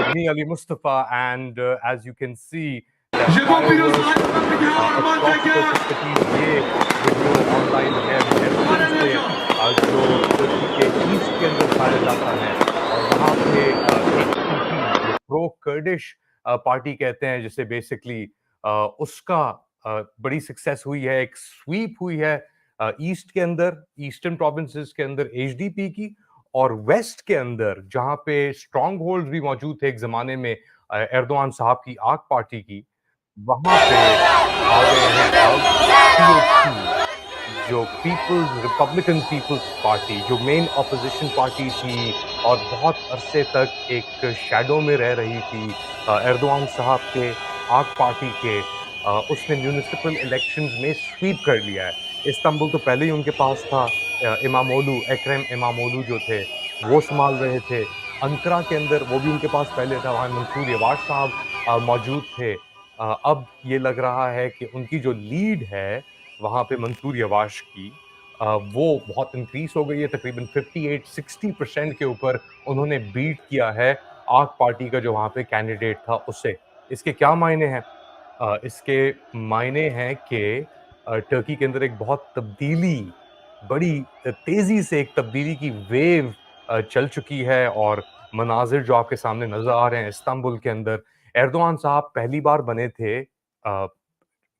with me, Ali Mustafa, and as you can see, that Je vois plus le fireworks soleil qui a across the cities. ये video online है मेरसन से, जो तुर्की के east के अंदर पाया जाता है, और वहाँ पे एक PP जो प्रो कर्डिश पार्टी कहते हैं, जिसे बेसिकली उसका बड़ी सक्सेस हुई है, एक स्वीप हुई है ईस्ट के अंदर, ईस्टर्न प्रोविंसेस के अंदर HDP की, और वेस्ट के अंदर जहां पे स्ट्रॉन्ग होल्ड भी मौजूद थे एक जमाने में एर्दोआन साहब की आक पार्टी की, वहां पे आ गए हैं अब PAP, जो पीपल्स रिपब्लिकन पीपल्स पार्टी, जो मेन ऑपोजिशन पार्टी थी और बहुत अरसे तक एक शैडो में रह रही थी एर्दोआन साहब के आक पार्टी के। उसने म्यूनिसिपल इलेक्शंस में स्वीप कर लिया है। इस्तांबुल तो पहले ही उनके पास था, इमामोलू, एक्रम इमामोलू जो थे वो संभाल रहे थे। अंकारा के अंदर वो भी उनके पास पहले था, वहां मंसूर यवाश साहब मौजूद थे। अब ये लग रहा है कि उनकी जो लीड है वहां पे मंसूर यवाश की, वो बहुत इंक्रीज हो गई है, तकरीबन 58-60% के ऊपर उन्होंने बीट किया है आक पार्टी का जो वहां पे कैंडिडेट था उसे। इसके क्या मायने हैं? इसके मायने हैं कि टर्की के अंदर एक बहुत तब्दीली, बड़ी तेजी से एक तब्दीली की वेव चल चुकी है, और मनाजिर जो आपके सामने नजर आ रहे हैं इस्तांबुल के अंदर, एर्दोआन साहब पहली बार बने थे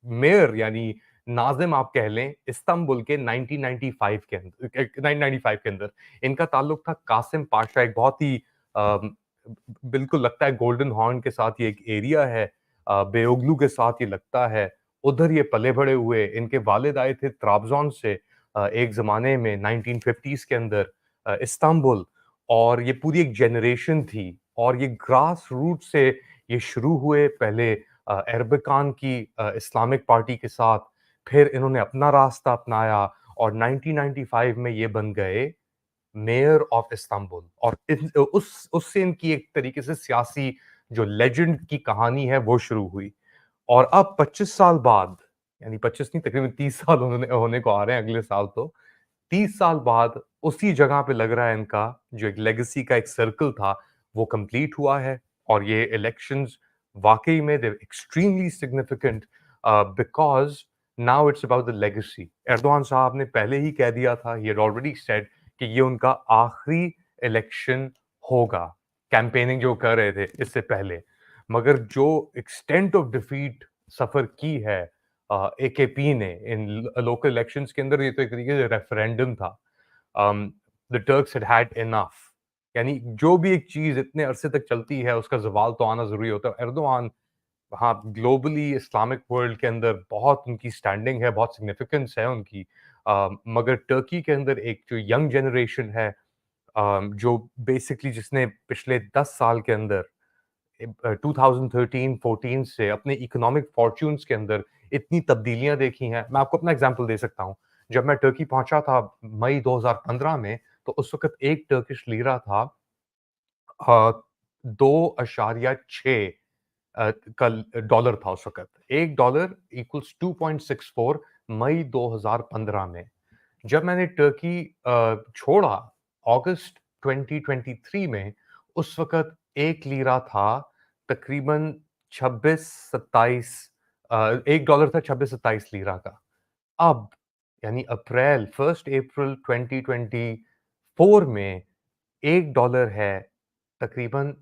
मेयर, यानी नाजिम आप कह लें, इस्तांबुल के 1995 के अंदर, 1995 के अंदर। इनका ताल्लुक था कासिम पाशा, एक बहुत ही बिल्कुल लगता है गोल्डन हॉर्न के साथ ये एक एरिया है, बेओगलू के साथ ये लगता है, उधर ये पले बड़े हुए। इनके वालिद आए थे त्राबजोन से एक ज़माने में 1950s के अंदर इस्तांबुल, और ये पूरी एक जनरेशन थी, और ये ग्रास रूट से ये शुरू हुए, पहले अरबकान की इस्लामिक पार्टी के साथ, फिर इन्होंने अपना रास्ता अपनाया, और 1995 में ये बन गए मेयर ऑफ इस्तांबुल, और उस उससे इनकी एक तरीके से सियासी जो लेजेंड की कहानी है वो शुरू हुई। और अब 25 साल बाद, यानी 25 नहीं, तकरीबन 30 साल होने होने को आ रहे हैं अगले साल, तो 30 साल बाद उसी जगह पे लग रहा है इनका जो एक लेगेसी का एक सर्कल था वो कंप्लीट हुआ है। और ये इलेक्शंस वाकई में they extremely significant, because now it's about the legacy. Erdogan साहब ने पहले ही कह दिया था, ही हैड ऑलरेडी सेड कि ये उनका आखिरी इलेक्शन होगा, कैंपेनिंग जो कर रहे थे इससे पहले। मगर जो एक्सटेंट ऑफ डिफीट सफर की है AKP ने इन लोकल इलेक्शंस के अंदर, ये तो एक तरीके से रेफरेंडम था। The Turks had had enough, यानी जो भी एक चीज इतने अरसे तक चलती है उसका जवाल तो आना जरूरी होता है। एर्दोआन, हाँ, ग्लोबली इस्लामिक वर्ल्ड के अंदर बहुत उनकी स्टैंडिंग है, बहुत सिग्निफिकेंस है उनकी, मगर टर्की के अंदर एक जो यंग जनरेशन है, जो बेसिकली जिसने पिछले 10 साल के अंदर 2013-14 से अपने इकोनॉमिक फॉर्च्यून्स के अंदर इतनी तब्दीलियां देखी हैं। मैं आपको अपना एग्जांपल दे सकता हूं। जब मैं टर्की पहुंचा था मई 2015 में, तो उस वक्त एक टर्किश लीरा था 2.6 का डॉलर था उस वक्त। $1 इक्वल्स 2.64 मई 2015 में। जब मैंने टर्की छोड़ा अगस्त 2023 में, उस वक्त एक लीरा था तकरीबन 26-27, $1 था 26-27 लीरा का। अब यानी अप्रैल 1 अप्रैल 2024 में $1 है तकरीबन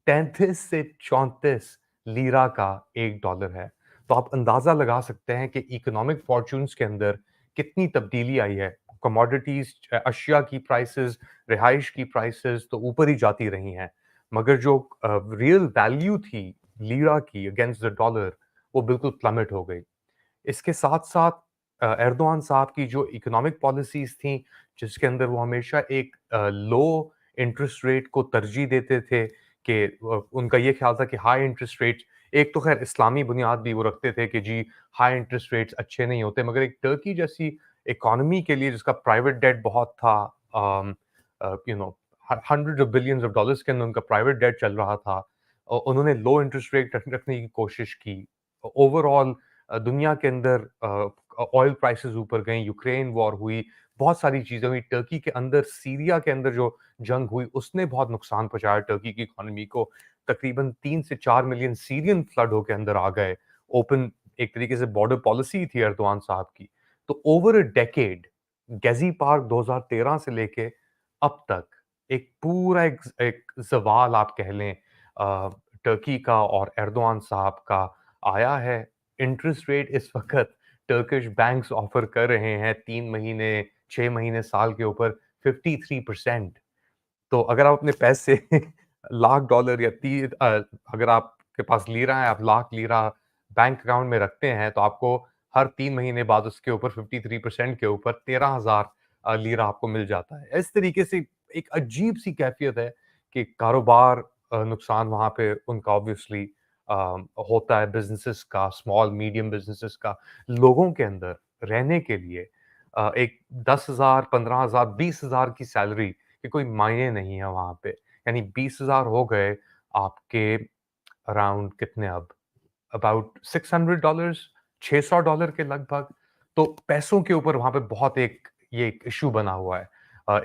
33 से 34 लीरा का $1 है। तो आप अंदाजा लगा सकते हैं कि इकोनॉमिक फॉर्च्यून्स के अंदर कितनी तब्दीली आई है। कमोडिटीज, अशिया की प्राइसेस, रिहाइश की प्राइसेस तो ऊपर ही जाती रही हैं, मगर जो रियल वैल्यू थी लीरा की अगेंस्ट द डॉलर, वो बिल्कुल प्लमेट हो गई। इसके साथ-साथ एर्दोआन साहब की जो इकोनॉमिक पॉलिसीज़ थी, जिसके अंदर वो हमेशा एक लो इंटरेस्ट रेट को तरजीह देते थे, कि उनका ये ख़्याल था कि हाई इंटरेस्ट रेट्स, एक तो ख़ैर इस्लामी बुनियाद भी वो रखते थे कि जी हाई इंटरेस्ट रेट्स अच्छे नहीं होते, मगर एक टर्की जैसी इकोनॉमी के लिए जिसका प्राइवेट डेट बहुत था, you know hundreds of billions of dollars के अंदर उनका प्राइवेट डेट चल रहा था, उन्होंने लो इंटरेस्ट रेट रखने की कोशिश की। ओवरऑल दुनिया के अंदर ऑयल प्राइसेस ऊपर गई, यूक्रेन वॉर हुई, बहुत सारी चीज़ें हुई। टर्की के अंदर, सीरिया के अंदर जो जंग हुई, उसने बहुत नुकसान पहुँचाया टर्की की इकोनॉमी को। तकरीबन 3 से 4 मिलियन सीरियन फ्लड होके अंदर आ गए। ओपन एक तरीके से बॉर्डर पॉलिसी थी एर्दोआन साहब की। तो ओवर अ डेकेड गेज़ी पार्क 2013 से लेके अब तक एक पूरा एक ज़वाल आप कह लें टर्की का और एर्दोआन साहब का आया है। इंटरेस्ट रेट इस वक़्त टर्किश बैंक्स ऑफ़र कर रहे हैं 3 महीने, 6 महीने, साल के ऊपर 53%। तो अगर आप अपने पैसे लाख डॉलर या अगर आपके पास लीरा है, आप लाख लीरा बैंक अकाउंट में रखते हैं, तो आपको हर 3 महीने बाद उसके ऊपर 53% के ऊपर 13,000 लीरा आपको मिल जाता है। इस तरीके से एक अजीब-सी कैफ़ियत है कि कारोबार नुकसान वहाँ पे उनका ऑब्वियसली अ, होता है बिज़नेसेस का, स्मॉल मीडियम बिज़नेसेस का। लोगों के अंदर रहने के लिए एक 10,000, 15,000, 20,000 की सैलरी कि कोई मायने नहीं है वहाँ पे। यानी 20,000 हो गए आपके अराउंड कितने अब? अबाउट $600 $600 के लगभग। तो पैसों के ऊपर वहाँ पे बहुत एक ये एक इश्यू बना हुआ है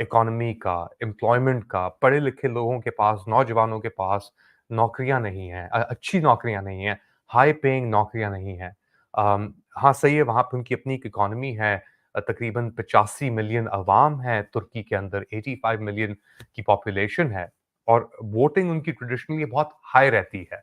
इकोनॉमी का, एम्प्लॉयमेंट का। पढ़े-लिखे लोगों के पास, नौजवानों के पास नौकरियाँ नहीं हैं, अच्छी नौकरियाँ नहीं हैं, हाई पेइंग नौकरियाँ नहीं हैं। हाँ, सही है वहाँ पे उनकी अपनी एक इकोनॉमी है। तकरीबन 85 मिलियन अवाम है तुर्की के अंदर, 85 मिलियन की पॉपुलेशन है और वोटिंग उनकी ट्रेडिशनली बहुत हाई रहती है।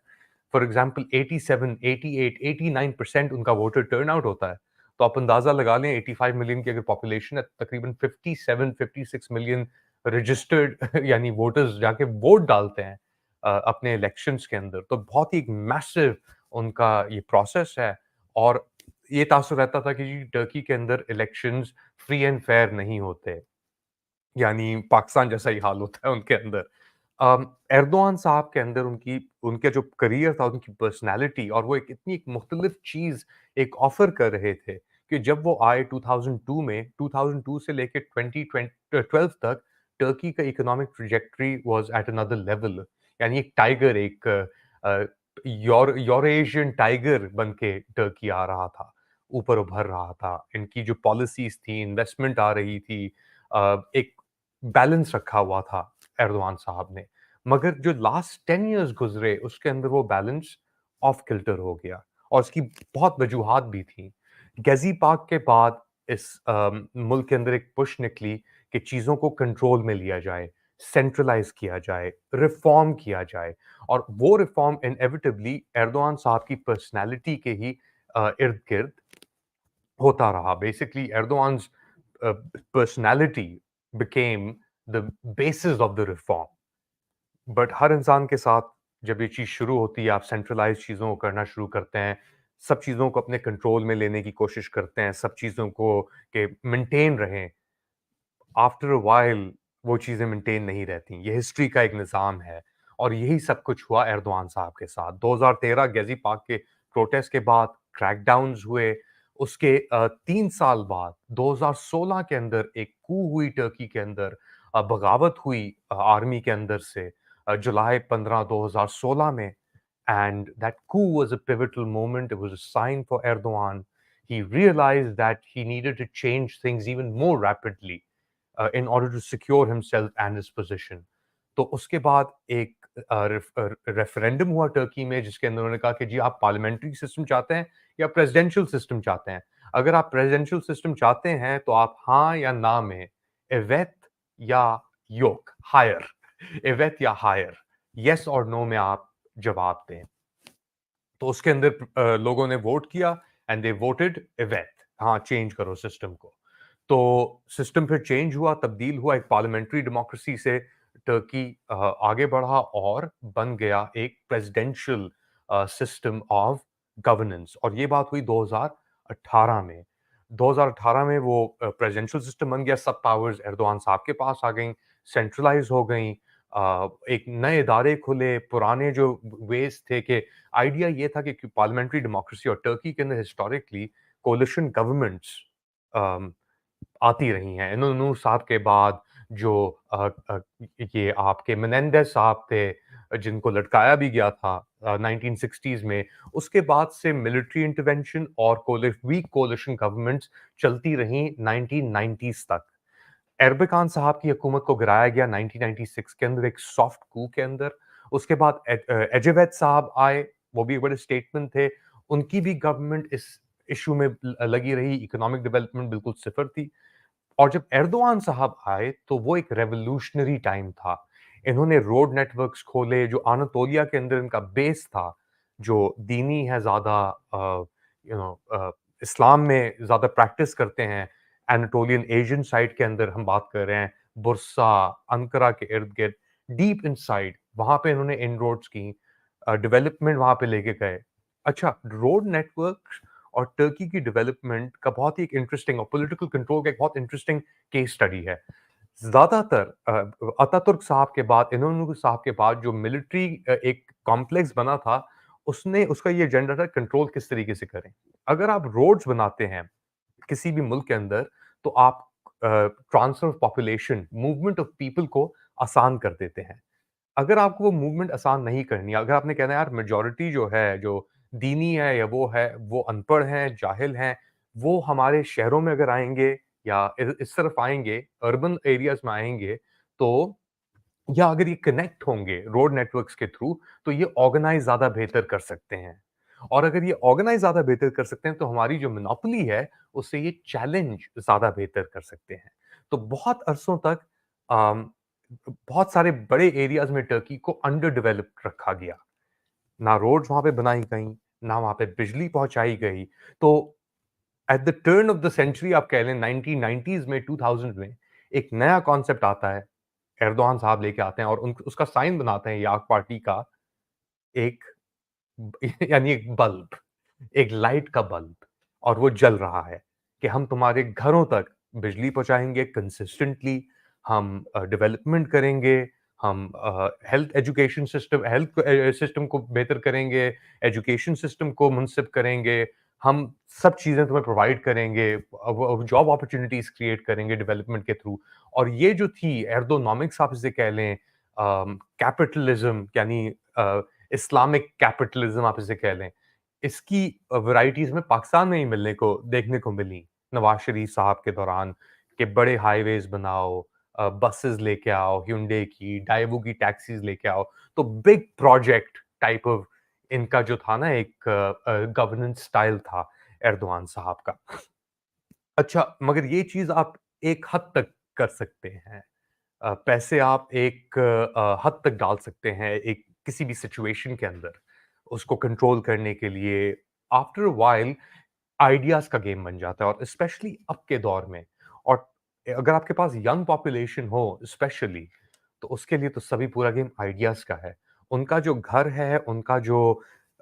फॉर एग्ज़ाम्पल 87, 88, 89% उनका वोटर टर्नआउट होता है। तो आप अंदाज़ा लगा लें 85 मिलियन की अगर पॉपुलेशन है, तकरीबन 57, 56 मिलियन रजिस्टर्ड यानी वोटर्स जाके वोट डालते हैं अपने इलेक्शंस के अंदर। तो बहुत ही एक मैसिव उनका ये प्रोसेस है और ये तासुर रहता था कि जी टर्की के अंदर इलेक्शंस फ्री एंड फेयर नहीं होते। यानी पाकिस्तान जैसा ही हाल होता है उनके अंदर। एर्दोआन साहब के अंदर उनका जो करियर था, उनकी पर्सनैलिटी और वो एक इतनी एक मुख्तलिफ चीज़ एक ऑफ़र कर रहे थे कि जब वो आए 2002 में, 2002 से लेके 2012 तक टर्की का economic trajectory was at another level. यानी एक टाइगर एक अ, यूरेशियन टाइगर बन के टर्की आ रहा था, ऊपर उभर रहा था। इनकी जो पॉलिसीज़ थी, इन्वेस्टमेंट आ रही थी एक बैलेंस रखा हुआ था एर्दोआन साहब ने। मगर जो लास्ट 10 इयर्स गुज़रे उसके अंदर वो बैलेंस ऑफ किल्टर हो गया और उसकी बहुत वजूहात भी थी। गेज़ी पार्क के बाद इस मुल्क के अंदर एक पुश निकली कि चीज़ों को कंट्रोल में लिया जाए, सेंट्रलाइज़ किया जाए, रिफ़ॉर्म किया जाए और वो रिफ़ॉर्म इनेविटेबली एर्दोआन साहब की पर्सनैलिटी के ही इर्द-गिर्द होता रहा। Basically, Erdogan's personality became the basis of the reform. But हर इंसान के साथ जब ये चीज़ शुरू होती है, आप सेंट्रलाइज़ चीज़ों को करना शुरू करते हैं, सब चीज़ों को अपने कंट्रोल में लेने की कोशिश करते हैं, सब चीज़ों को के मेंटेन रहें। आफ्टर अ व्हाइल वो चीज़ें मेंटेन नहीं रहती। ये हिस्ट्री का एक निज़ाम है और यही सब कुछ हुआ एर्दोआन साहब के साथ। 2013 गेज़ी पार्क के प्रोटेस्ट के बाद क्रैकडाउन्स हुए। उसके 3 साल बाद 2016 के अंदर एक कू हुई टर्की के अंदर बगावत हुई आर्मी के अंदर से जुलाई 15 2016 में and that coup was a pivotal moment. It was a sign for Erdogan. He realized that he needed to change things even more rapidly in order to secure himself and his position. तो उसके बाद एक referendum हुआ Turkey में जिसके अंदर उन्होंने कहा कि जी आप पार्लियामेंट्री सिस्टम चाहते हैं या प्रेसिडेंशियल सिस्टम चाहते हैं। अगर आप प्रेसिडेंशियल सिस्टम चाहते हैं तो आप हाँ या ना में एवेट या योक हायर एवेट या हायर यस और नो में आप जवाब दें। तो उसके अंदर लोगों ने वोट किया एंड दे वोटेड इवेट हाँ चेंज करो सिस्टम को। तो सिस्टम फिर चेंज हुआ, तब्दील हुआ, एक पार्लियामेंट्री डेमोक्रेसी से टर्की आगे बढ़ा और बन गया एक प्रेसिडेंशियल सिस्टम ऑफ गवर्नेंस और ये बात हुई 2018 में। 2018 में वो प्रेसिडेंशियल सिस्टम बन गया, सब पावर्स एर्दोआन साहब के पास आ गईं, सेंट्रलाइज़ हो गईं। एक नए इदारे खुले, पुराने जो वेज़ थे कि आइडिया ये था कि पार्लियामेंट्री डेमोक्रेसी और टर्की के अंदर हिस्टोरिकली कोalition गवर्नमेंट्स अम, आती रही हैं। इन्नो साहब के बाद जो ये आपके मेनेंडेज़ साहब थे, जिनको लटकाया भी गया था 1960s में, उसके बाद से मिलिट्री इंटरवेंशन और वीक कोalition गवर्नमेंट्स चलती रहीं 1990s तक। एर्बकान साहब की हुकूमत को गिराया गया 1996 के अंदर एक सॉफ्ट कू के अंदर। उसके बाद एजेवेट साहब आए, वो भी बड़े स्टेटमेंट थे। उनकी भी गवर्नमेंट इस इश्यू में लगी रही, इकोनॉमिक डेवलपमेंट बिल्कुल सिफर थी। और जब एर्दोआन साहब आए तो वो एक रेवोल्यूशनरी टाइम था। इन्होंने रोड नेटवर्क्स खोले, जो अनातोलिया के अंदर इनका बेस था, जो दीनी है ज़्यादा, यू नो इस्लाम में ज़्यादा प्रैक्टिस करते हैं। एनाटोलियन एशियन साइड के अंदर हम बात कर रहे हैं, बुर्सा, अंकारा के इर्द-गिर्द, डीप इनसाइड वहाँ पे इन्होंने इनरोड्स की, डेवलपमेंट वहाँ पे लेके गए। अच्छा, रोड नेटवर्क और टर्की की डेवलपमेंट का बहुत ही एक इंटरेस्टिंग और पॉलिटिकल कंट्रोल का एक बहुत इंटरेस्टिंग केस स्टडी है। ज़्यादातर अतातुर्क साहब के बाद, इन्होंने साहब के बाद जो मिलिट्री एक कॉम्प्लेक्स बना था, उसने उसका ये एजेंडा था कंट्रोल किस तरीके से करें। अगर आप रोड्स बनाते हैं किसी भी मुल्क के अंदर, तो आप transfer of population, movement of people को आसान कर देते हैं। अगर आपको वो मूवमेंट आसान नहीं करनी है, अगर आपने कहना है यार मेजॉरिटी जो है, जो दीनी है या वो है, वो अनपढ़ हैं, जाहिल हैं, वो हमारे शहरों में अगर आएँगे या इस तरफ आएँगे, अर्बन एरियाज़ में आएँगे, तो या अगर ये कनेक्ट होंगे रोड नेटवर्क्स के थ्रू, तो ये ऑर्गनाइज़ ज़्यादा बेहतर कर सकते हैं। और अगर ये ऑर्गनाइज़ ज़्यादा बेहतर कर सकते हैं, तो हमारी जो मोनोपोली है, उससे ये चैलेंज ज़्यादा बेहतर कर सकते हैं। तो बहुत अरसों तक अम, बहुत सारे बड़े एरियाज़ में टर्की को अंडर डेवलप्ड रखा गया। ना रोड्स वहाँ पे बनाई गईं, ना वहाँ पे बिजली पहुँचाई गई। तो at the turn of the century आप कह लें 1990s में, 2000 में एक नया कॉन्सेप्ट आता है, एर्दोआन साहब लेके आते हैं और उन उसका साइन बनाते हैं याक पार्टी का एक यानी एक बल्ब, एक लाइट का बल्ब, और वो जल रहा है कि हम तुम्हारे घरों तक बिजली पहुँचाएँगे कंसिस्टेंटली, हम डेवलपमेंट करेंगे, हम हेल्थ सिस्टम को बेहतर करेंगे, एजुकेशन सिस्टम को मुनसिफ करेंगे, हम सब चीज़ें तुम्हें प्रोवाइड करेंगे, अब जॉब अपॉर्च्युनिटीज़ क्रिएट करेंगे डेवलपमेंट के थ्रू। और ये जो थी एर्दोनॉमिक्स आप इसे कह लें, कैपिटलिज़्म यानी इस्लामिक कैपिटलिज़्म आप इसे कह लें। इसकी वैराइटीज़ में पाकिस्तान में ही मिलने को देखने को मिली। नवाज़ शरीफ साहब के दौरान कि बड़े हाईवेज़ बनाओ, बसेज़ लेके आओ hyundai की, डाइवो की टैक्सीज़ लेके आओ। तो बिग प्रोजेक्ट टाइप ऑफ इनका जो था ना एक गवर्नेंस स्टाइल था एर्दोआन साहब का। अच्छा, मगर ये चीज़ आप एक हद तक कर सकते हैं। पैसे आप एक हद तक डाल सकते हैं एक किसी भी सिचुएशन के अंदर, उसको कंट्रोल करने के लिए। आफ्टर अ व्हाइल आइडियाज़ का गेम बन जाता है, और स्पेशली अब के दौर में। और अगर आपके पास यंग पॉपुलेशन हो स्पेशली, तो उसके लिए तो सभी पूरा गेम आइडियाज़ का है। उनका जो घर है, उनका जो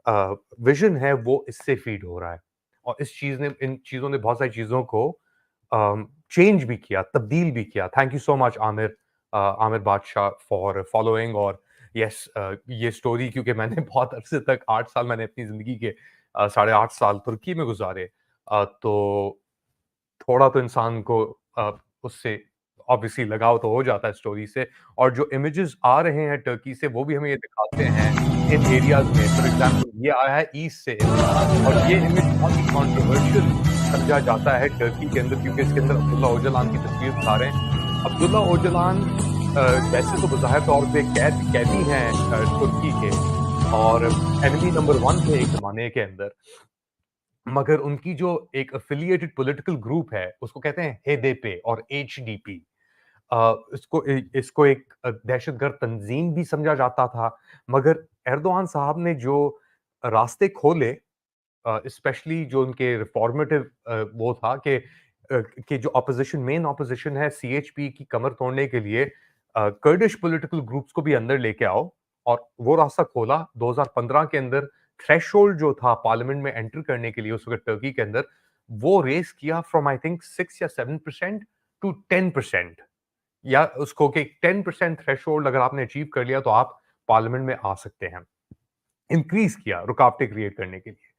विज़न है, वो इससे फीड हो रहा है। और इन चीज़ों ने बहुत सारी चीज़ों को चेंज भी किया, तब्दील भी किया। Thank you so much Aamir, Aamir बादशाह फॉर फॉलोइंग। और यस, ये स्टोरी क्योंकि मैंने बहुत अरसे तक 8 साल मैंने अपनी ज़िंदगी के साढ़े 8 साल तुर्की में गुज़ारे। तो थोड़ा तो इंसान को उससे ऑब्वियसली लगाव तो हो जाता है स्टोरी से। और जो इमेजेस आ रहे हैं टर्की से, वो भी हमें ये दिखाते हैं इन एरियाज़ में। फॉर एग्ज़ाम्पल ये आया है ईस्ट से इमेज, और ये इमेज बहुत ही कंट्रोवर्शियल समझा जाता है टर्की के अंदर, क्योंकि इसके अंदर अब्दुल्ला ओजलान की तस्वीर दिखा रहे हैं। अब्दुल्ला ओजलान वैसे तो बज़ाहिर तौर पे कैदी हैं तुर्की के, और एनिमी नंबर 1 थे एक ज़माने के अंदर। मगर उनकी जो एक एफ़िलिएटेड पॉलिटिकल ग्रुप है, उसको कहते हैं हेदेपे और एचडीपी। इसको एक दहशतगर्द तंज़ीम भी समझा जाता था। मगर एर्दोआन साहब ने जो रास्ते खोले, स्पेशली जो उनके रिफॉर्मेटिव वो था कि जो मेन ऑपोज़िशन है सीएचपी की कमर तोड़ने के लिए कर्डिश पॉलिटिकल ग्रुप्स को भी अंदर लेके आओ, और वो रास्ता खोला 2015 के अंदर। थ्रेशोल्ड जो था पार्लियामेंट में एंटर करने के लिए उस वक़्त टर्की के अंदर, वो रेज़ किया फ्रॉम आई थिंक 6 या 7% टू 10%, या उसको कि 10% थ्रेशोल्ड अगर आपने अचीव कर लिया तो आप पार्लियामेंट में आ सकते हैं। इंक्रीज़ किया रुकावटें क्रिएट करने के लिए।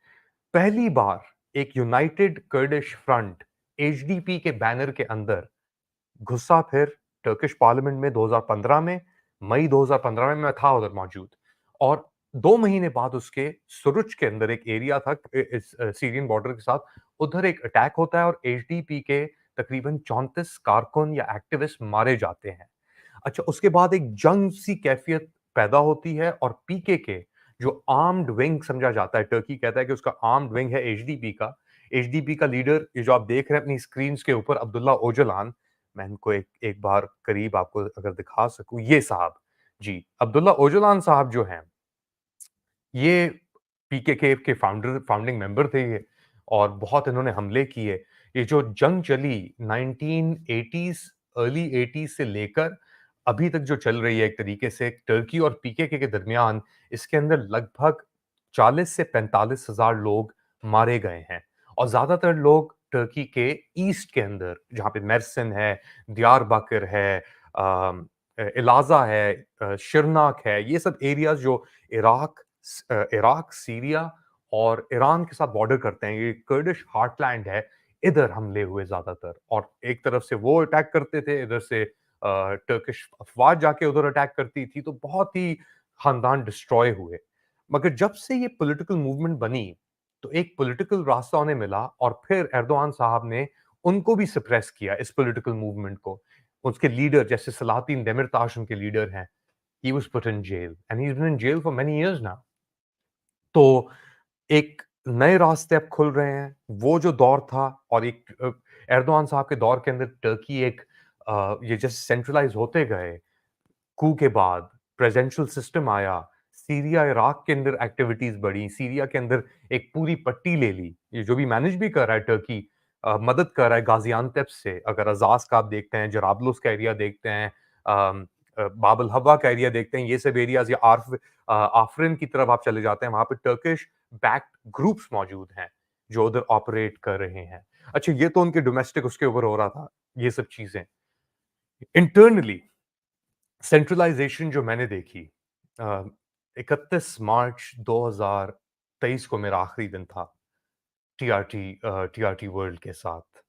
पहली बार एक यूनाइटेड कर्डिश फ्रंट एचडीपी के बैनर के अंदर घुसा फिर टर्किश पार्लियामेंट में 2015 में, मई 2015 में मैं था उधर मौजूद। और 2 महीने बाद उसके सुरुच के अंदर एक एरिया था इस सीरियन बॉर्डर के साथ, उधर एक अटैक होता है और एचडीपी के तकरीबन 34 कारकुन या एक्टिविस्ट मारे जाते हैं। अच्छा, उसके बाद एक जंग सी कैफियत पैदा होती है और पीकेके जो आर्म्ड विंग समझा जाता है, टर्की कहता है कि उसका आर्म्ड विंग है एचडीपी का लीडर ये जो आप देख रहे हैं अपनी स्क्रीन्स के ऊपर, अब्दुल्ला ओजलान। मैं इनको एक एक बार करीब आपको अगर दिखा सकूं, ये साहब जी, अब्दुल्ला ओजलान साहब जो हैं, ये पीकेके के फाउंडिंग मेंबर थे ये, और बहुत इन्होंने हमले किए। ये जो जंग चली 1980s, अर्ली 80s से लेकर अभी तक जो चल रही है एक तरीके से टर्की और पीकेके के दरमियान, इसके अंदर लगभग 40 से 45 हज़ार लोग मारे गए हैं और ज़्यादातर लोग टर्की के ईस्ट के अंदर, जहाँ पे मेर्सिन है, दियारबकर है, इलाज़ा है, शिरनाक है, ये सब एरियाज़ जो इराक, सीरिया और ईरान के साथ बॉर्डर करते हैं, ये कर्डिश हार्टलैंड है, इधर हमले हुए ज़्यादातर। और एक तरफ से वो अटैक करते थे, इधर से टर्किश अफ़वाज जाके उधर अटैक करती थी, तो बहुत ही खानदान डिस्ट्रॉय हुए। मगर जब से ये पॉलिटिकल मूवमेंट बनी, तो एक पॉलिटिकल रास्ता उन्हें मिला और फिर एर्दोआन साहब ने उनको भी सप्रेस किया, इस पॉलिटिकल मूवमेंट को। उसके लीडर जैसे सलाहतीन देमिरताश उनके लीडर हैं, he was put in jail and he's been in jail for many years now. तो एक नए रास्ते अब खुल रहे हैं। वो जो दौर था और एक एर्दोआन साहब के दौर के अंदर टर्की एक ये जैसे सेंट्रलाइज़ होते गए, कू के बाद प्रेज़िडेंशियल सिस्टम आया, सीरिया, इराक के अंदर एक्टिविटीज़ बढ़ी, सीरिया के अंदर एक पूरी पट्टी ले ली। ये जो भी मैनेज भी कर रहा है टर्की, मदद कर रहा है गाज़ियान्तेप से। अगर अज़ाज़ का आप देखते हैं, जराब्लुस का एरिया देखते हैं, बाब अल हवा का एरिया देखते हैं, ये सब एरियाज़ या आफरिन की तरफ आप चले जाते हैं, वहाँ पे टर्किश बैक्ड ग्रुप्स मौजूद हैं, जो उधर ऑपरेट कर रहे हैं। अच्छा, ये तो उनके डोमेस्टिक उसके ऊपर हो रहा था, ये सब चीज़ें। इंटरनली सेंट्रलाइजेशन जो मैंने देखी, अ, 31 मार्च 2023 को मेरा आखिरी दिन था टीआरटी वर्ल्ड के साथ।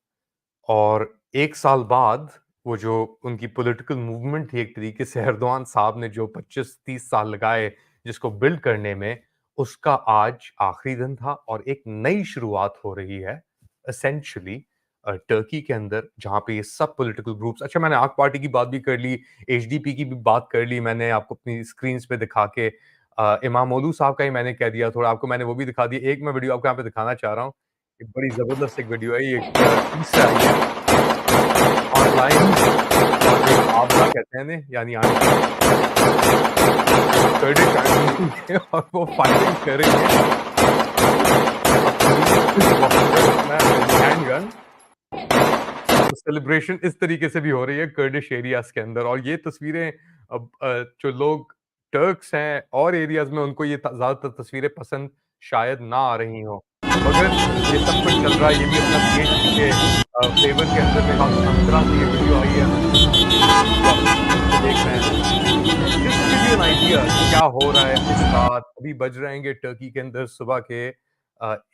और 1 साल बाद वो जो उनकी पॉलिटिकल मूवमेंट थी, एक तरीके से एर्दोआन साहब ने जो 25-30 साल लगाए जिसको बिल्ड करने में, उसका आज आखिरी दिन था और एक नई शुरुआत हो रही है एसेंशियली टर्की के अंदर, जहाँ पे ये सब पॉलिटिकल ग्रुप्स, अच्छा मैंने आक पार्टी की बात भी कर ली, एचडीपी की भी बात कर ली मैंने आपको अपनी स्क्रीन्स पे दिखा के, इमामोलू साहब का ही मैंने कह दिया, थोड़ा आपको मैंने वो भी दिखा दिया। एक मैं वीडियो आपको यहाँ पे दिखाना चाह रहा हूँ, एक बड़ी ज़बरदस्त एक वीडियो है, ये इससे आई है ऑनलाइन, और एक आबला कहते हैं इन्हें, यानी आंटी, कर्डिश आंटी है और वो फाइटिंग कर रही है अपनी हैंडगन। तो सेलिब्रेशन इस तरीके से भी हो रही है कर्डिश एरियाज़ के अंदर, और ये तस्वीरें अब जो लोग टर्क्स हैं और एरियाज़ में, उनको ये ज़्यादातर तस्वीरें पसंद शायद ना आ रही हों। मगर ये सब कुछ चल रहा है, ये भी अपना सीएचपी के फ़ेवर के अंदर में अंतरा से ये वीडियो आई है, जो आप स्क्रीन पे देख रहे हैं। Just to give you an idea क्या हो रहा है इस रात, अभी बज रहे हैं टर्की के अंदर सुबह के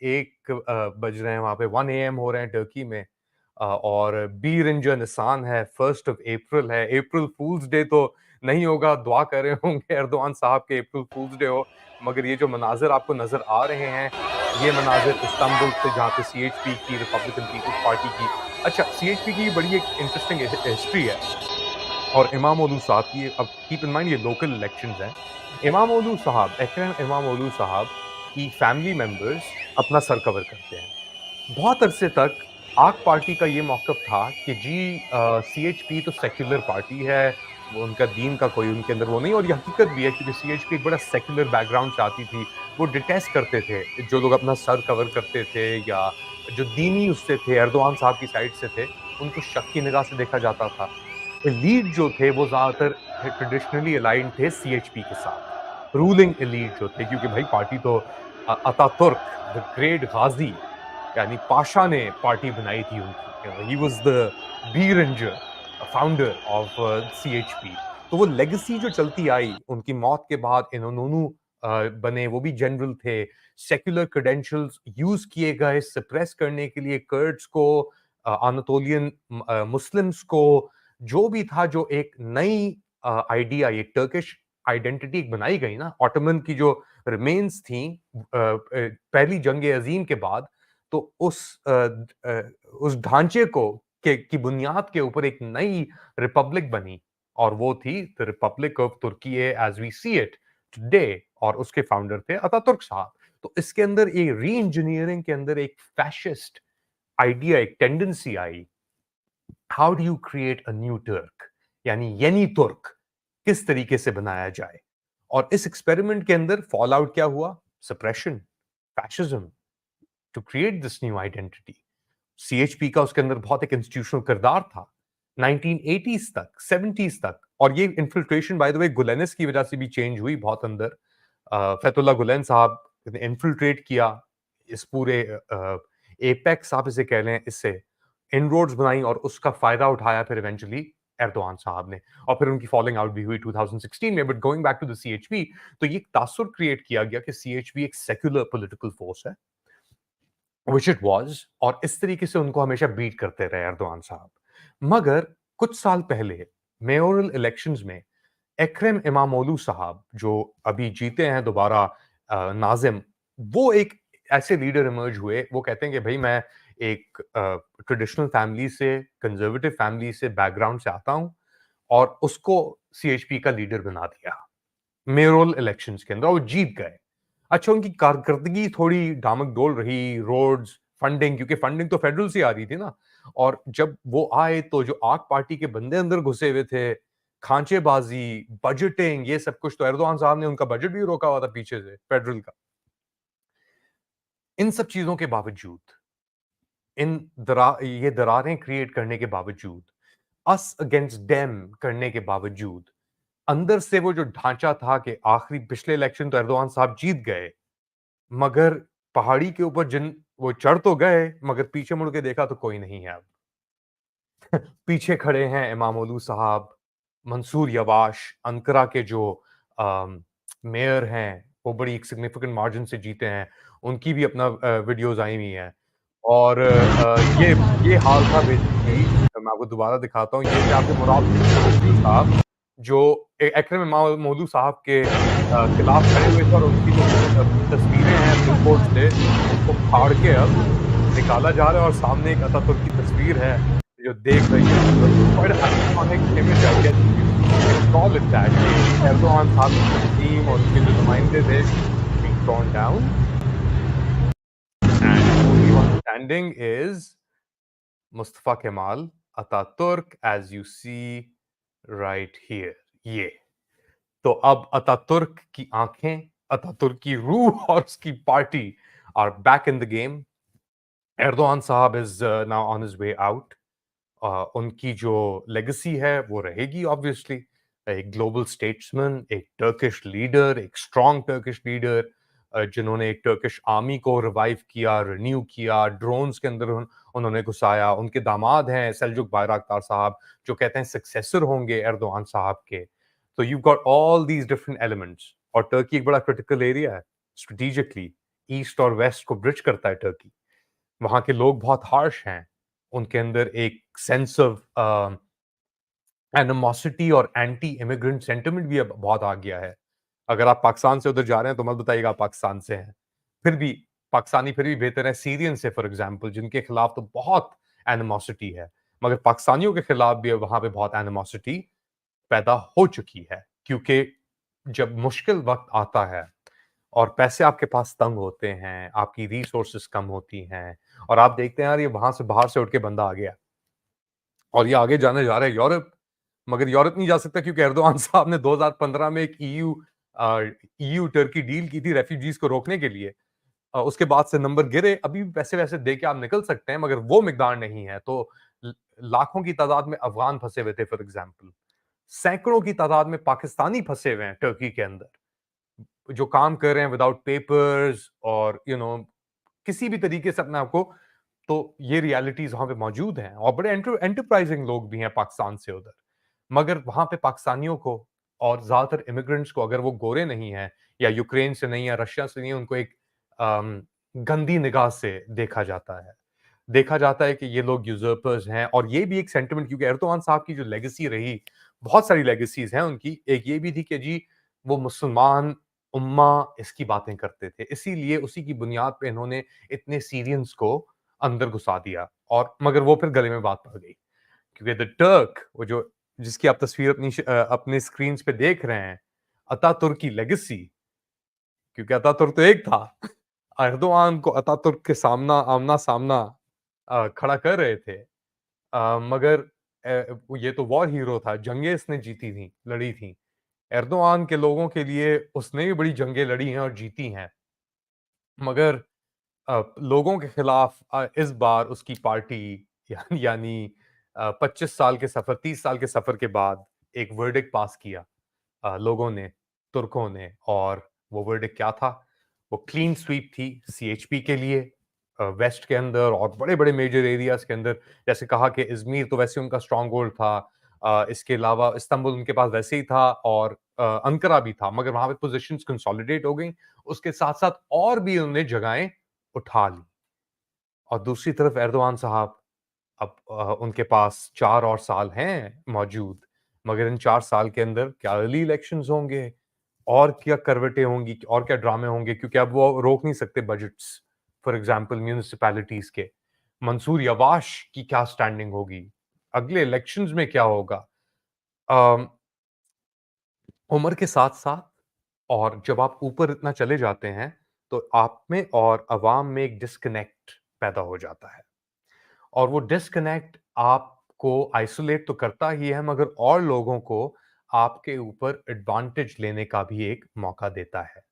1 बज रहे हैं, वहाँ पे 1 एएम हो रहे हैं टर्की में। और बी रंजन निसान है, 1st ऑफ अप्रैल है, अप्रैल फूल्स डे तो नहीं होगा, दुआ कर रहे होंगे एर्दोआन साहब के अप्रैल फूल्स डे हो। मगर ये जो मनाज़िर आपको नज़र आ रहे हैं, ये मनाज़िर इस्तांबुल से, जहाँ पे सीएचपी की, रिपब्लिकन पीपल्स पार्टी की, अच्छा सीएचपी की बड़ी एक इंटरेस्टिंग हिस्ट्री है और इमामोलू साहब की। अब कीप इन माइंड ये लोकल इलेक्शंस हैं। इमामोलू साहब, एक्रम इमामोलू साहब की फैमिली मेंबर्स अपना सर कवर करते हैं। बहुत अरसे तक आक पार्टी का ये मौक़िफ़ था कि जी सीएचपी तो सेक्युलर पार्टी है, वो उनका दीन का कोई उनके अंदर वो नहीं, और ये हकीकत भी है क्योंकि सीएचपी एक बड़ा सेक्युलर बैकग्राउंड से आती थी। वो डिटेस्ट करते थे, जो लोग अपना सर कवर करते थे या जो दीनी उससे थे, एर्दोआन साहब की साइड से थे, उनको शक की निगाह से देखा जाता था। एलीट जो थे वो ज़्यादातर ट्रेडिशनली अलाइन्ड थे सीएचपी के साथ, रूलिंग एलीट जो थे, क्योंकि भाई पार्टी तो अतातुर्क द ग्रेट गाज़ी यानी पाशा ने पार्टी बनाई थी उनकी, ही वाज़ द बी रेंजर, फाउंडर ऑफ सीएचपी। तो वो लेगेसी जो चलती आई उनकी मौत के बाद, इन्होंने बने, वो भी जनरल थे, सेक्युलर क्रेडेंशियल्स यूज़ किए गए सप्रेस करने के लिए कर्ड्स को, अनातोलियन मुस्लिम्स को, जो भी था, जो एक नई आइडिया, ये टर्किश आइडेंटिटी बनाई गई ना, ऑटोमन की जो रिमेन्स थी पहली जंग अज़ीम के बाद, तो उस ढांचे को की बुनियाद के ऊपर एक नई रिपब्लिक बनी, और वो थी the republic of Turkey as we see it today, और उसके फाउंडर थे अतातुर्क साहब। तो इसके अंदर ये री इंजीनियरिंग के अंदर एक फैशिस्ट आइडिया, एक tendency I. How do you create a new तुर्क, यानी येनी तुर्क किस तरीके से बनाया जाए। और इस एक्सपेरिमेंट के अंदर फॉल आउट क्या हुआ? Suppression, fascism, to create this new identity. CHP का उसके अंदर बहुत एक इंस्टीट्यूशनल किरदार था 1980s तक, 70s तक। और ये इन्फिल्ट्रेशन बाय द वे गुलेनिस की वजह से भी चेंज हुई बहुत अंदर। फैतुल्लाह गुलेन साहब ने इन्फिल्ट्रेट किया इस पूरे एपेक्स, आप इसे कह लें, इससे इनरोड्स बनाई, और उसका फायदा उठाया फिर इवेंचुअली एर्दोआन साहब ने, और फिर उनकी फॉलोइंग आउट भी हुई 2016 में। But going back to the CHP, तो ये तासुर क्रिएट किया गया कि सीएचपी एक सेक्युलर पॉलिटिकल फोर्स है, विच इट वाज, और इस तरीके से उनको हमेशा बीट करते रहे एर्दोआन साहब। मगर कुछ साल पहले मेयोरल इलेक्शंस में एक्रम इमामोलू साहब, जो अभी जीते हैं दोबारा नाजिम, वो एक ऐसे लीडर इमर्ज हुए। वो कहते हैं कि भाई मैं एक ट्रेडिशनल फैमिली से, कंजर्वेटिव फैमिली से, बैकग्राउंड से आता हूं, और उसको सीएचपी का लीडर बना दिया मेयोरल इलेक्शंस के अंदर, और वो जीत गए। अच्छा, उनकी कारकर्दगी थोड़ी डामक-डोल रही, रोड्स, फंडिंग, क्योंकि फंडिंग तो फेडरल से आ रही थी ना। और जब वो आए तो जो आक पार्टी के बंदे अंदर घुसे हुए थे, खांचेबाजी, बजटिंग, ये सब कुछ, तो एर्दोआन साहब ने उनका बजट भी रोका हुआ था पीछे से, फेडरल का। इन सब चीजों के बावजूद, ये दरारें क्रिएट करने के बावजूद, अस अगेंस्ट डेम करने के बावजूद, अंदर से वो जो ढांचा था कि आखिरी पिछले इलेक्शन तो एर्दोआन साहब जीत गए, मगर पहाड़ी के ऊपर जिन वो चढ़ तो गए, मगर पीछे मुड़ के देखा तो कोई नहीं है अब। पीछे खड़े हैं इमामोलू साहब, मंसूर यवाश, अंकारा के जो मेयर हैं, वो बड़ी एक सिग्निफिकेंट मार्जिन से जीते हैं। उनकी भी अपना वीडियोस आई हुई हैं। और ये हाल था बेसिकली। मैं आपको दोबारा दिखाता हूँ। ये थे आपके मुराद साहब, जो एक्रम इमामोलू साहब के खिलाफ खड़े हुए थे, और उनकी जो तस्वीरें हैं बिलबोर्ड से, उनको फाड़ के अब निकाला जा रहा है, और सामने एक अतातुर्क की तस्वीर है जो देख रही है। Quite iconic image, I guess you can call it that. Erdogan साहब की टीम और उनके जो नुमाइंदे थे being thrown down, and only one standing is Mustafa Kemal Ataturk, as you see right here. ये तो अब अतातुर्क की आंखें, अतातुर्क की रूह और उसकी party are back in the game. Erdogan साहब is now on his way out. उनकी जो लेगेसी है वो रहेगी ऑब्वियसली, एक ग्लोबल स्टेट्समैन, एक टर्किश लीडर, एक स्ट्रॉन्ग टर्किश लीडर, जिन्होंने एक टर्किश आर्मी को रिवाइव किया, रिन्यू किया, ड्रोन्स के अंदर उन्होंने घुसाया। उनके दामाद हैं सेल्जुक बायरक्तार साहब, जो कहते हैं सक्सेसर होंगे एर्दोआन साहब के। तो you got all these different elements, और टर्की एक बड़ा क्रिटिकल एरिया है स्ट्रेटेजिकली, ईस्ट और वेस्ट को ब्रिज करता है टर्की। वहां के लोग बहुत हार्श हैं, उनके अंदर एक सेंस ऑफ एनिमोसिटी और एंटी इमिग्रेंट सेंटिमेंट भी अब बहुत आ गया है। अगर आप पाकिस्तान से उधर जा रहे हैं तो मत बताइएगा आप पाकिस्तान से हैं। फिर भी पाकिस्तानी फिर भी बेहतर है सीरियन से, फॉर एग्जांपल, जिनके खिलाफ तो बहुत एनिमोसिटी है, मगर पाकिस्तानियों के खिलाफ भी वहां पे बहुत एनिमोसिटी पैदा हो चुकी है। क्योंकि जब मुश्किल वक्त आता है और पैसे आपके पास तंग होते हैं, आपकी रिसोर्सेज कम होती हैं, और आप देखते हैं यार ये वहां से बाहर से उठ के बंदा आ गया और ये आगे जाने जा रहा है यूरोप, मगर यूरोप नहीं जा सकता क्योंकि एर्दोआन साहब ने 2015 में एक ईयू टर्की डील की थी रेफ्यूजीज को रोकने के लिए। उसके बाद से नंबर गिरे, अभी भी पैसे वैसे दे के आप निकल सकते हैं, मगर वो मिकदार नहीं है। तो लाखों की तादाद में अफगान फंसे हुए थे, फॉर एग्जाम्पल सैकड़ों की तादाद में पाकिस्तानी फंसे हुए हैं टर्की के अंदर, जो काम कर रहे हैं विदाउट पेपर्स, और किसी भी तरीके से अपने आप को। तो ये रियलिटीज वहां पे मौजूद हैं, और बड़े एंटरप्राइजिंग लोग भी हैं पाकिस्तान से उधर। मगर वहां पे पाकिस्तानियों को और ज्यादातर इमिग्रेंट्स को, अगर वो गोरे नहीं है या यूक्रेन से नहीं है, रशिया से नहीं है, उनको एक गंदी निगाह से देखा जाता है। देखा जाता है कि ये लोग यूजर्पर्स हैं, और ये भी एक सेंटिमेंट, क्योंकि एर्दोआन साहब की जो लेगेसी रही, बहुत सारी लेगेसीज हैं उनकी। एक ये भी थी कि जी वो मुसलमान उम्मा इसकी बातें करते थे, इसीलिए उसी की बुनियाद पे इन्होंने इतने सीरियंस को अंदर घुसा दिया और मगर वो फिर गले में बात पड़ गई क्योंकि द टर्क वो जो जिसकी आप तस्वीर अपने स्क्रीन्स पे देख रहे हैं, अतातुर्क की लेगेसी क्योंकि अतातुर्क तो एक था। एर्दोआन को अतातुर्क के आमना-सामना खड़ा कर रहे थे। मगर ये तो वॉर हीरो था, जंगें इसने जीती थी, लड़ी थी। एर्दोआन के लोगों के लिए उसने भी बड़ी जंगें लड़ी हैं और जीती हैं। मगर लोगों के खिलाफ इस बार उसकी पार्टी यानी 25 साल के सफर 30 साल के सफर के बाद एक वर्डिक्ट पास किया लोगों ने, तुर्कों ने और वो वर्डिक्ट क्या था? वो क्लीन स्वीप थी सीएचपी के लिए वेस्ट के अंदर और बड़े-बड़े मेजर एरियाज़ के अंदर। जैसे कहा कि इज़्मीर तो वैसे उनका स्ट्रॉन्ग होल्ड था। इसके अलावा इस्तांबुल उनके पास वैसे ही था और अंकारा भी था, मगर वहाँ पे पोज़ीशंस कंसोलिडेट हो गई। उसके साथ-साथ और भी उन्होंने जगहें उठा ली। और दूसरी तरफ एर्दोआन साहब अब उनके पास 4 और साल हैं मौजूद, मगर इन 4 साल के अंदर क्या अर्ली इलेक्शंस होंगे और क्या करवटें होंगी और क्या ड्रामे होंगे क्योंकि अब वो रोक नहीं सकते बजट्स, फॉर एग्ज़ाम्पल म्युनिसिपैलिटीज़ के। मंसूर यवाश की क्या स्टैंडिंग होगी? अगले इलेक्शंस में क्या होगा? अम, उम्र के साथ-साथ और जब आप ऊपर इतना चले जाते हैं, तो आप में और अवाम में एक डिस्कनेक्ट पैदा हो जाता है। और वो डिस्कनेक्ट आपको आइसोलेट तो करता ही है मगर और लोगों को आपके ऊपर एडवांटेज लेने का भी एक मौका देता है।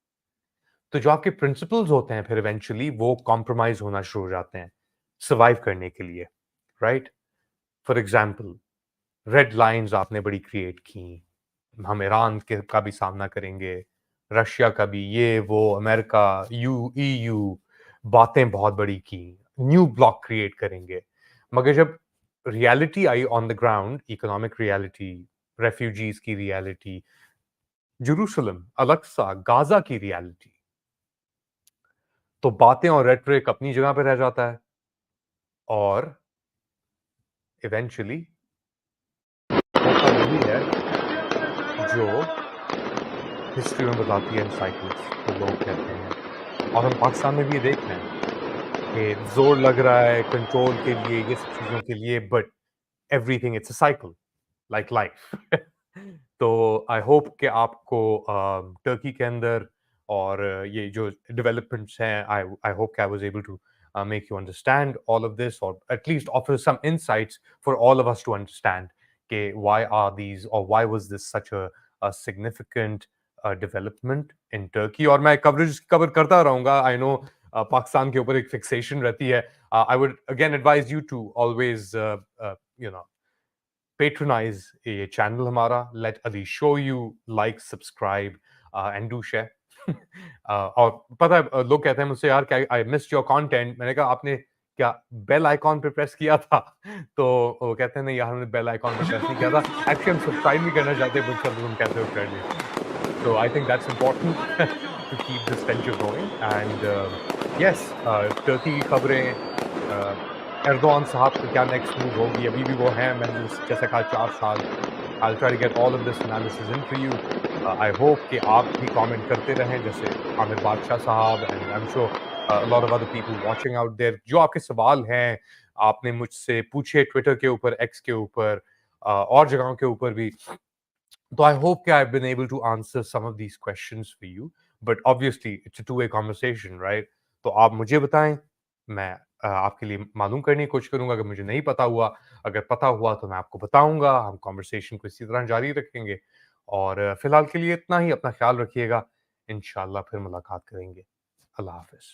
तो जो आपके प्रिंसिपल्स होते हैं फिर इवेंचुअली वो कॉम्प्रोमाइज़ होना शुरू हो जाते हैं, सर्वाइव करने के लिए, right? For example red lines आपने बड़ी क्रिएट की, हम ईरान के का भी सामना करेंगे, रशिया का भी, ये वो, अमेरिका, ईयू, बातें बहुत बड़ी की, न्यू ब्लॉक क्रिएट करेंगे। मगर जब reality I on the ground, economic reality, refugees की रियलिटी, जेरूसलम, अल-अक्सा, गाज़ा की रियलिटी, तो बातें और रेटरिक अपनी जगह पे रह जाता है और इवेंचुअली होता वही है जो हिस्ट्री में बताती है इन साइकिल्स, तो लोग कहते हैं और हम पाकिस्तान में भी ये देख रहे हैं कि ज़ोर लग रहा है कंट्रोल के लिए, ये सब चीज़ों के लिए but everything it's a cycle like life. तो आई होप कि आपको टर्की के अंदर और ये जो डेवलपमेंट्स हैं आई होप कि I was able to make you understand all of this or at least offer some insights for all of us to understand कि why are these or why was this such a significant development in Turkey और मैं coverage cover करता रहूँगा I know Pakistan के ऊपर एक fixation रहती है I would again advise you to always you know patronize ये चैनल हमारा let Ali show you like subscribe and do share और पता है लोग कहते हैं मुझसे यार क्या आई मिस्ड योर कंटेंट मैंने कहा आपने क्या बेल आइकॉन पे प्रेस किया था तो वो कहते हैं नहीं यार हमने बेल आइकॉन पे प्रेस नहीं किया था एक्चुअली हम सब्सक्राइब नहीं करना चाहते बट सब तुम कहते हो कर लिए so I think that's important to keep this venture going. And yes, Turkey की खबरें एर्दोआन साहब का क्या नेक्स्ट मूव होगी अभी भी वो हैं मैंने जैसे कहा 4 साल I'll try to get all of this analysis in for you. I hope कि आप भी कमेंट करते रहें जैसे आमिर बादशाह साहब and I'm sure a lot of other people watching out there. जो आपके सवाल हैं आपने मुझसे पूछे ट्विटर के ऊपर एक्स के ऊपर और जगहों के ऊपर भी so I hope that I've been able to answer some of these questions for you. But obviously, it's a two-way conversation, right? तो आप मुझे बताएं, मैं आपके लिए मालूम करने की कोशिश करूंगा अगर मुझे नहीं पता हुआ अगर पता हुआ तो मैं आपको बताऊंगा हम कॉन्वर्सेशन को इसी तरह जारी रखेंगे और फिलहाल के लिए इतना ही अपना ख्याल रखिएगा इंशाल्लाह फिर मुलाकात करेंगे अल्लाह हाफिज